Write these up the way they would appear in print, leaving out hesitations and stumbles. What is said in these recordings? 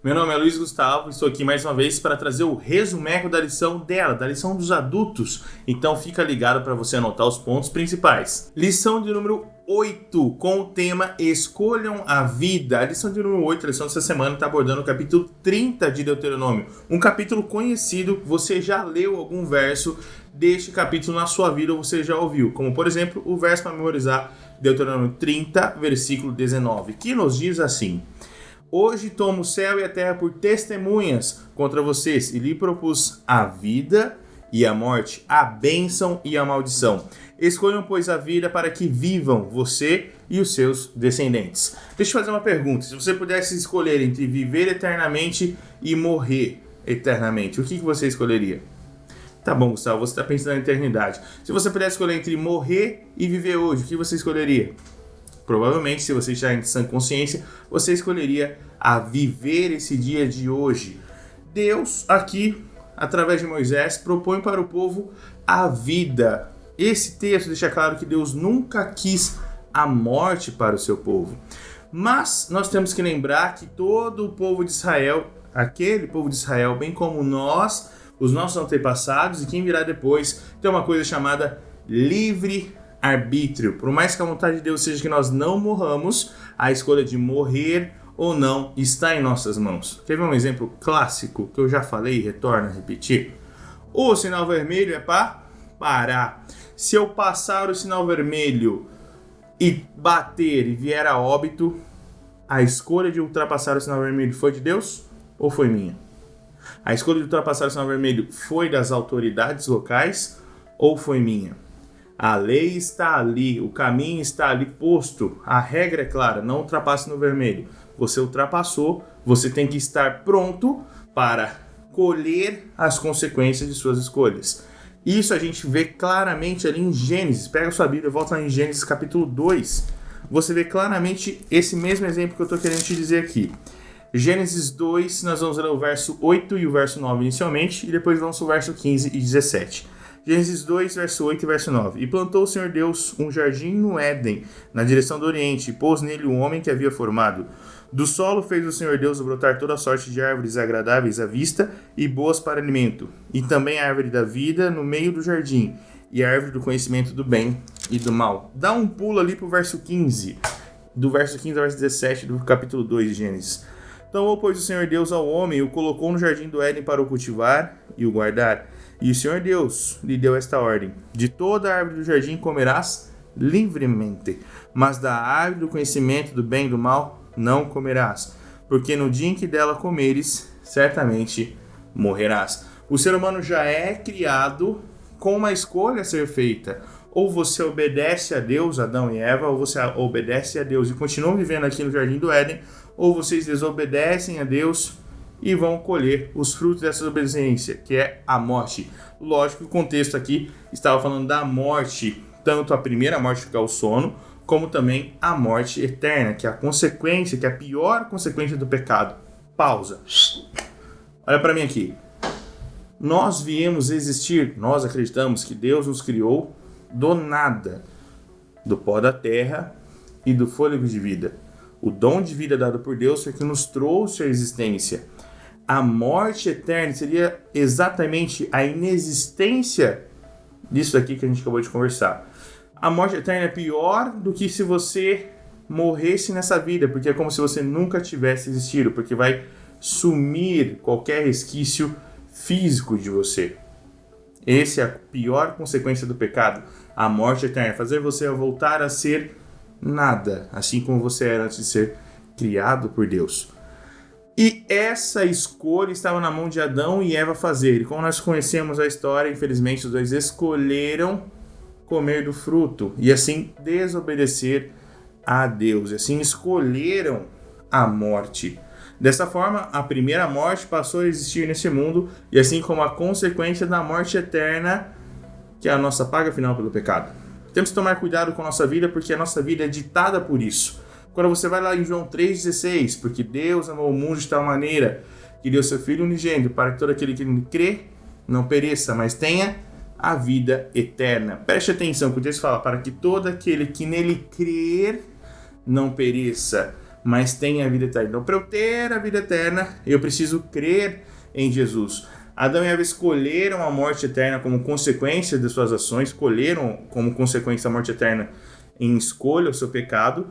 Meu nome é Luiz Gustavo, estou aqui mais uma vez para trazer o resumeco da lição dela, da lição dos adultos. Então fica ligado para você anotar os pontos principais. Lição de número 8, com o tema Escolham a Vida. A lição de número 8, a lição dessa semana, está abordando o capítulo 30 de Deuteronômio. Um capítulo conhecido, você já leu algum verso deste capítulo na sua vida ou você já ouviu. Como, por exemplo, o verso para memorizar, Deuteronômio 30, versículo 19, que nos diz assim: Hoje tomo o céu e a terra por testemunhas contra vocês, e lhe propus a vida e a morte, a bênção e a maldição. Escolham, pois, a vida para que vivam você e os seus descendentes. Deixa eu fazer uma pergunta. Se você pudesse escolher entre viver eternamente e morrer eternamente, o que você escolheria? Tá bom, Gustavo, você está pensando na eternidade. Se você pudesse escolher entre morrer e viver hoje, o que você escolheria? Provavelmente, se você está em sã consciência, você escolheria a viver esse dia de hoje. Deus, aqui, através de Moisés, propõe para o povo a vida. Esse texto deixa claro que Deus nunca quis a morte para o seu povo. Mas nós temos que lembrar que todo o povo de Israel, aquele povo de Israel, bem como nós, os nossos antepassados e quem virá depois, tem uma coisa chamada livre-arbítrio. Por mais que a vontade de Deus seja que nós não morramos, a escolha de morrer ou não está em nossas mãos. Teve um exemplo clássico que eu já falei e retorno a repetir. O sinal vermelho é para parar. Se eu passar o sinal vermelho e bater e vier a óbito, a escolha de ultrapassar o sinal vermelho foi de Deus ou foi minha? A escolha de ultrapassar o sinal vermelho foi das autoridades locais ou foi minha? A lei está ali, o caminho está ali posto, a regra é clara, não ultrapasse no vermelho. Você ultrapassou, você tem que estar pronto para colher as consequências de suas escolhas. Isso a gente vê claramente ali em Gênesis. Pega a sua Bíblia e volta lá em Gênesis capítulo 2. Você vê claramente esse mesmo exemplo que eu estou querendo te dizer aqui. Gênesis 2, nós vamos ler o verso 8 e o verso 9 inicialmente, e depois vamos o verso 15 e 17. Gênesis 2, verso 8 e verso 9. E plantou o Senhor Deus um jardim no Éden, na direção do Oriente, e pôs nele o homem que havia formado. Do solo fez o Senhor Deus brotar toda sorte de árvores agradáveis à vista e boas para alimento, e também a árvore da vida no meio do jardim, e a árvore do conhecimento do bem e do mal. Dá um pulo ali para o verso 15, do verso 15 ao verso 17 do capítulo 2 de Gênesis. Tomou, pois, o Senhor Deus ao homem e o colocou no jardim do Éden para o cultivar e o guardar. E o Senhor Deus lhe deu esta ordem: de toda a árvore do jardim comerás livremente, mas da árvore do conhecimento do bem e do mal não comerás, porque no dia em que dela comeres, certamente morrerás. O ser humano já é criado com uma escolha a ser feita. Ou você obedece a Deus, Adão e Eva, ou você obedece a Deus e continuam vivendo aqui no jardim do Éden, ou vocês desobedecem a Deus e vão colher os frutos dessa desobediência, que é a morte. Lógico que o contexto aqui estava falando da morte, tanto a primeira morte, que é o sono, como também a morte eterna, que é a consequência, que é a pior consequência do pecado. Pausa. Olha para mim aqui. Nós viemos existir, nós acreditamos que Deus nos criou do nada, do pó da terra e do fôlego de vida. O dom de vida dado por Deus foi que nos trouxe a existência. A morte eterna seria exatamente a inexistência disso aqui que a gente acabou de conversar. A morte eterna é pior do que se você morresse nessa vida, porque é como se você nunca tivesse existido, porque vai sumir qualquer resquício físico de você. Essa é a pior consequência do pecado, a morte eterna, fazer você voltar a ser nada, assim como você era antes de ser criado por Deus. E essa escolha estava na mão de Adão e Eva fazer. E como nós conhecemos a história, infelizmente os dois escolheram comer do fruto e assim desobedecer a Deus. E assim escolheram a morte. Dessa forma, a primeira morte passou a existir nesse mundo, e assim como a consequência da morte eterna, que é a nossa paga final pelo pecado. Temos que tomar cuidado com a nossa vida, porque a nossa vida é ditada por isso. Quando você vai lá em João 3,16, porque Deus amou o mundo de tal maneira que deu seu Filho unigênito para que todo aquele que nele crê não pereça, mas tenha a vida eterna. Preste atenção que o texto fala, para que todo aquele que nele crer não pereça, mas têm a vida eterna. Então, para eu ter a vida eterna, eu preciso crer em Jesus. Adão e Eva escolheram a morte eterna como consequência de suas ações, escolheram como consequência a morte eterna em escolha o seu pecado,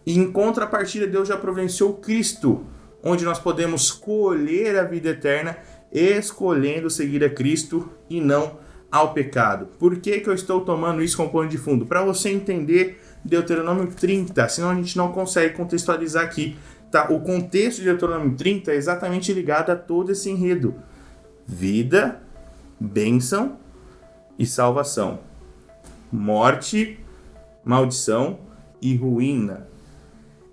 e em contrapartida Deus já providenciou Cristo, onde nós podemos escolher a vida eterna, escolhendo seguir a Cristo e não ao pecado. Por que eu estou tomando isso como pano de fundo? Para você entender Deuteronômio 30, senão a gente não consegue contextualizar aqui. Tá? O contexto de Deuteronômio 30 é exatamente ligado a todo esse enredo. Vida, bênção e salvação. Morte, maldição e ruína.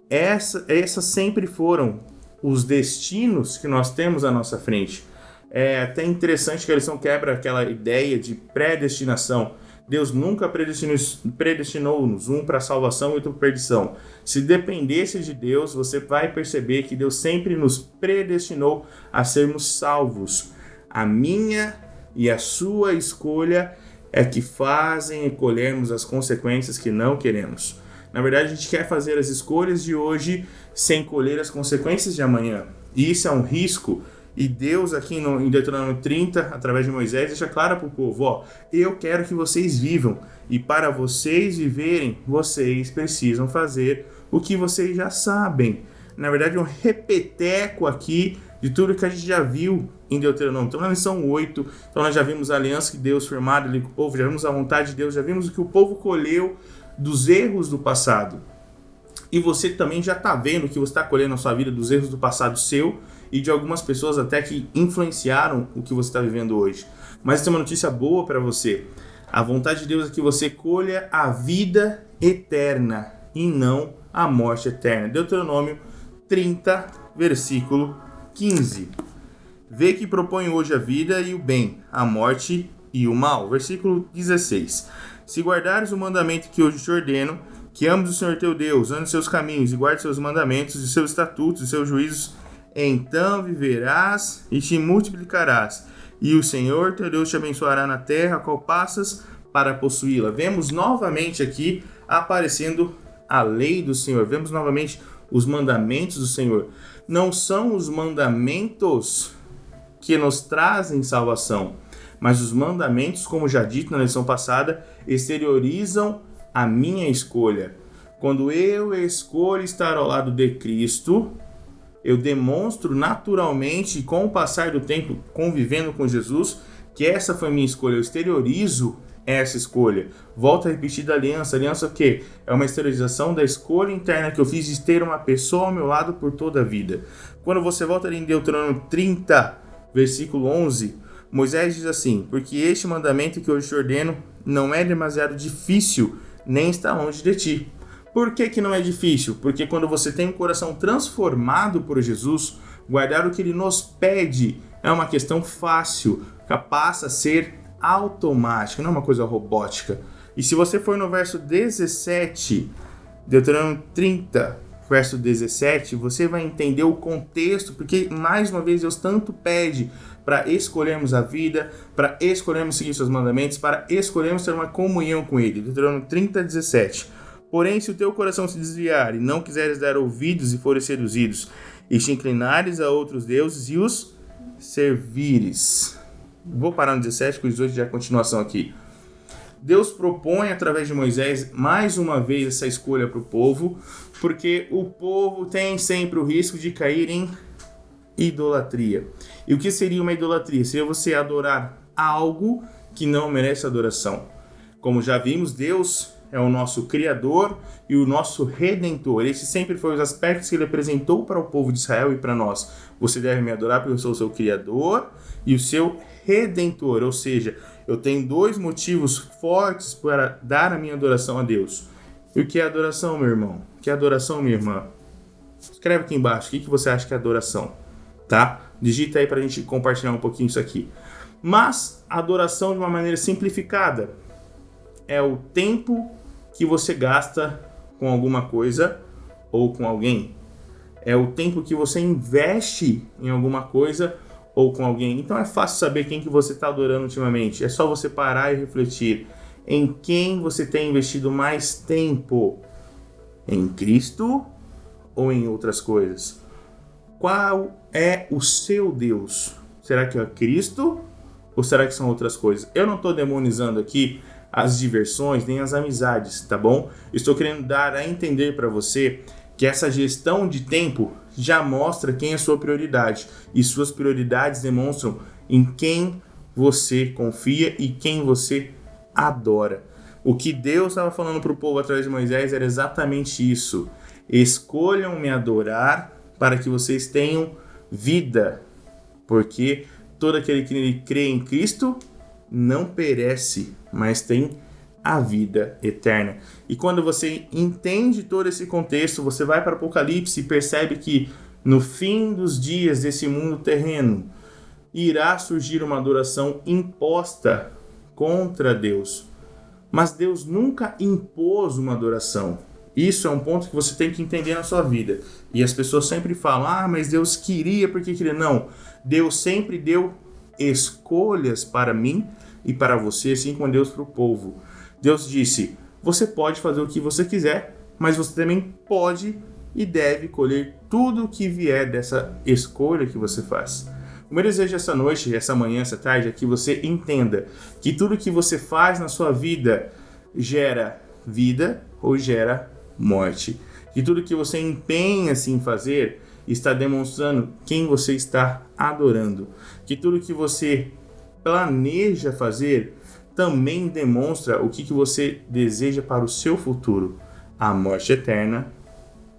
Essas sempre foram os destinos que nós temos à nossa frente. É até interessante que a lição quebra aquela ideia de predestinação. Deus nunca predestinou-nos, um para salvação e outro para perdição. Se dependesse de Deus, você vai perceber que Deus sempre nos predestinou a sermos salvos. A minha e a sua escolha é que fazem colhermos as consequências que não queremos. Na verdade, a gente quer fazer as escolhas de hoje sem colher as consequências de amanhã. E isso é um risco. E Deus aqui em Deuteronômio 30, através de Moisés, deixa claro para o povo, eu quero que vocês vivam. E para vocês viverem, vocês precisam fazer o que vocês já sabem. Na verdade, um repeteco aqui de tudo que a gente já viu em Deuteronômio. Então, na lição 8, então nós já vimos a aliança que Deus firmado ali com o povo, já vimos a vontade de Deus, já vimos o que o povo colheu dos erros do passado. E você também já está vendo que você está colhendo na sua vida dos erros do passado seu e de algumas pessoas até que influenciaram o que você está vivendo hoje. Mas tem uma notícia boa para você. A vontade de Deus é que você colha a vida eterna e não a morte eterna. Deuteronômio 30, versículo 15. Vê que propõe hoje a vida e o bem, a morte e o mal. Versículo 16. Se guardares o mandamento que hoje te ordeno, que ames o Senhor teu Deus, ande seus caminhos e guarde seus mandamentos e seus estatutos e seus juízos, então viverás e te multiplicarás. E o Senhor teu Deus te abençoará na terra a qual passas para possuí-la. Vemos novamente aqui aparecendo a lei do Senhor. Vemos novamente os mandamentos do Senhor. Não são os mandamentos que nos trazem salvação, mas os mandamentos, como já dito na lição passada, exteriorizam a minha escolha. Quando eu escolho estar ao lado de Cristo, eu demonstro naturalmente, com o passar do tempo, convivendo com Jesus, que essa foi a minha escolha. Eu exteriorizo essa escolha. Volto a repetir da aliança. Aliança o quê? É uma exteriorização da escolha interna que eu fiz de ter uma pessoa ao meu lado por toda a vida. Quando você volta ali em Deuteronômio 30, versículo 11, Moisés diz assim: porque este mandamento que hoje te ordeno não é demasiado difícil, nem está longe de ti. Por que não é difícil? Porque quando você tem um coração transformado por Jesus, guardar o que ele nos pede é uma questão fácil, passa a ser automática, não é uma coisa robótica. E se você for no verso 17, Deuteronômio 30, verso 17, você vai entender o contexto, porque mais uma vez Deus tanto pede para escolhermos a vida, para escolhermos seguir seus mandamentos, para escolhermos ter uma comunhão com Ele. Deuteronômio 30, 17. Porém, se o teu coração se desviar e não quiseres dar ouvidos e fores seduzidos, e te inclinares a outros deuses e os servires. Vou parar no 17, com os 18 já é a continuação aqui. Deus propõe através de Moisés mais uma vez essa escolha para o povo, porque o povo tem sempre o risco de cair em idolatria. E o que seria uma idolatria? Seria você adorar algo que não merece adoração. Como já vimos, Deus é o nosso Criador e o nosso Redentor. Esse sempre foi os aspectos que ele apresentou para o povo de Israel e para nós. Você deve me adorar porque eu sou o seu Criador e o seu Redentor. Ou seja, eu tenho dois motivos fortes para dar a minha adoração a Deus. E o que é adoração, meu irmão? O que é adoração, minha irmã? Escreve aqui embaixo. O que você acha que é adoração? Tá? Digita aí para a gente compartilhar um pouquinho isso aqui. Mas adoração de uma maneira simplificada é o tempo que você gasta com alguma coisa ou com alguém. É o tempo que você investe em alguma coisa ou com alguém. Então é fácil saber quem que você está adorando ultimamente. É só você parar e refletir em quem você tem investido mais tempo. Em Cristo ou em outras coisas? Qual é o seu Deus? Será que é Cristo ou será que são outras coisas? Eu não estou demonizando aqui as diversões nem as amizades, tá bom? Estou querendo dar a entender para você que essa gestão de tempo já mostra quem é sua prioridade e suas prioridades demonstram em quem você confia e quem você adora. O que Deus estava falando para o povo através de Moisés era exatamente isso. Escolham me adorar para que vocês tenham vida, porque todo aquele que crê em Cristo não perece, mas tem a vida eterna. E quando você entende todo esse contexto, você vai para Apocalipse e percebe que no fim dos dias desse mundo terreno irá surgir uma adoração imposta contra Deus. Mas Deus nunca impôs uma adoração. Isso é um ponto que você tem que entender na sua vida. E as pessoas sempre falam, mas Deus queria porque queria. Não, Deus sempre deu escolhas para mim e para você, assim como Deus para o povo. Deus disse, você pode fazer o que você quiser, mas você também pode e deve colher tudo o que vier dessa escolha que você faz. O meu desejo essa noite, essa manhã, essa tarde é que você entenda que tudo que você faz na sua vida gera vida ou gera morte. Que tudo que você empenha-se em fazer está demonstrando quem você está adorando. Que tudo que você planeja fazer também demonstra o que você deseja para o seu futuro, a morte eterna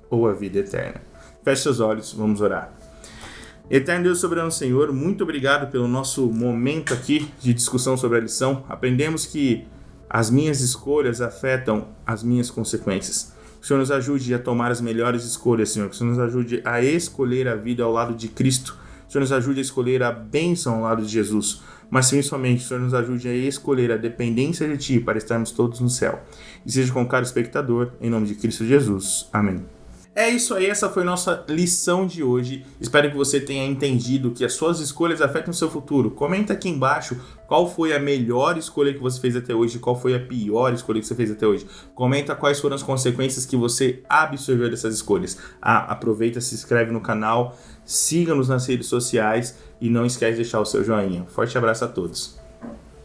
ou a vida eterna. Feche seus olhos, vamos orar. Eterno Deus, soberano Senhor, muito obrigado pelo nosso momento aqui de discussão sobre a lição. Aprendemos que as minhas escolhas afetam as minhas consequências. Que o Senhor nos ajude a tomar as melhores escolhas, Senhor. Que o Senhor nos ajude a escolher a vida ao lado de Cristo. Que o Senhor nos ajude a escolher a bênção ao lado de Jesus. Mas principalmente, que o Senhor nos ajude a escolher a dependência de Ti para estarmos todos no céu. E seja com o caro espectador, em nome de Cristo Jesus. Amém. É isso aí, essa foi nossa lição de hoje. Espero que você tenha entendido que as suas escolhas afetam o seu futuro. Comenta aqui embaixo qual foi a melhor escolha que você fez até hoje e qual foi a pior escolha que você fez até hoje. Comenta quais foram as consequências que você absorveu dessas escolhas. Aproveita, se inscreve no canal, siga-nos nas redes sociais e não esquece de deixar o seu joinha. Forte abraço a todos.